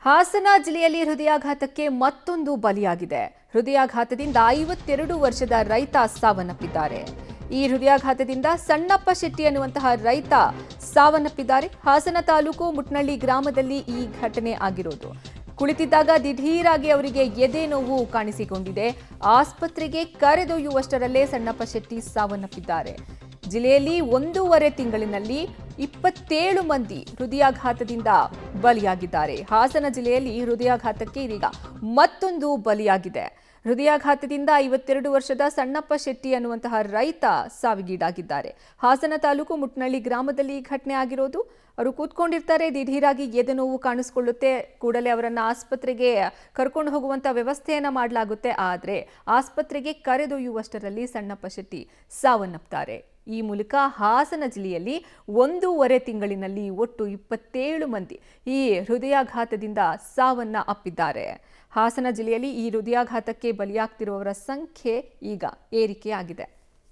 ಹಾಸನ ಜಿಲ್ಲೆಯಲ್ಲಿ ಹೃದಯಾಘಾತಕ್ಕೆ ಮತ್ತೊಂದು ಬಲಿಯಾಗಿದೆ. ಹೃದಯಾಘಾತದಿಂದ 52 ವರ್ಷದ ರೈತ ಸಾವನ್ನಪ್ಪಿದ್ದಾರೆ. ಈ ಹೃದಯಾಘಾತದಿಂದ ಸಣ್ಣಪ್ಪ ಶೆಟ್ಟಿ ಅನ್ನುವಂತಹ ರೈತ ಸಾವನ್ನಪ್ಪಿದ್ದಾರೆ. ಹಾಸನ ತಾಲೂಕು ಮುಟ್ನಳ್ಳಿ ಗ್ರಾಮದಲ್ಲಿ ಈ ಘಟನೆ ಆಗಿರೋದು. ಕುಳಿತಿದ್ದಾಗ ದಿಢೀರಾಗಿ ಅವರಿಗೆ ಎದೆ ನೋವು ಕಾಣಿಸಿಕೊಂಡಿದೆ. ಆಸ್ಪತ್ರೆಗೆ ಕರೆದೊಯ್ಯುವಷ್ಟರಲ್ಲೇ ಸಣ್ಣಪ್ಪ ಶೆಟ್ಟಿ ಸಾವನ್ನಪ್ಪಿದ್ದಾರೆ. ಜಿಲ್ಲೆಯಲ್ಲಿ 1.5 ತಿಂಗಳಿನಲ್ಲಿ 27 ಮಂದಿ ಹೃದಯಾಘಾತದಿಂದ ಬಲಿಯಾಗಿದ್ದಾರೆ. ಹಾಸನ ಜಿಲ್ಲೆಯಲ್ಲಿ ಹೃದಯಾಘಾತಕ್ಕೆ ಇದೀಗ ಮತ್ತೊಂದು ಬಲಿಯಾಗಿದೆ. ಹೃದಯಾಘಾತದಿಂದ 52 ವರ್ಷದ ಸಣ್ಣಪ್ಪ ಶೆಟ್ಟಿ ಅನ್ನುವಂತಹ ರೈತ ಸಾವಿಗೀಡಾಗಿದ್ದಾರೆ. ಹಾಸನ ತಾಲೂಕು ಮುಟ್ನಳ್ಳಿ ಗ್ರಾಮದಲ್ಲಿ ಈ ಘಟನೆ ಆಗಿರೋದು. ಅವರು ಕೂತ್ಕೊಂಡಿರ್ತಾರೆ, ದಿಢೀರಾಗಿ ಎದೆ ನೋವು ಕಾಣಿಸ್ಕೊಳ್ಳುತ್ತೆ. ಕೂಡಲೇ ಅವರನ್ನು ಆಸ್ಪತ್ರೆಗೆ ಕರ್ಕೊಂಡು ಹೋಗುವಂತ ವ್ಯವಸ್ಥೆಯನ್ನ ಮಾಡಲಾಗುತ್ತೆ. ಆದರೆ ಆಸ್ಪತ್ರೆಗೆ ಕರೆದೊಯ್ಯುವಷ್ಟರಲ್ಲಿ ಸಣ್ಣಪ್ಪ ಶೆಟ್ಟಿ ಸಾವನ್ನಪ್ತಾರೆ. ಈ ಮೂಲಕ ಹಾಸನ ಜಿಲ್ಲೆಯಲ್ಲಿ 1.5 ತಿಂಗಳಿನಲ್ಲಿ ಒಟ್ಟು 27 ಮಂದಿ ಈ ಹೃದಯಾಘಾತದಿಂದ ಸಾವನ್ನ ಅಪ್ಪಿದ್ದಾರೆ. ಹಾಸನ ಜಿಲ್ಲೆಯಲ್ಲಿ ಈ ಹೃದಯಾಘಾತಕ್ಕೆ ಬಲಿಯಾಗ್ತಿರುವವರ ಸಂಖ್ಯೆ ಈಗ ಏರಿಕೆಯಾಗಿದೆ.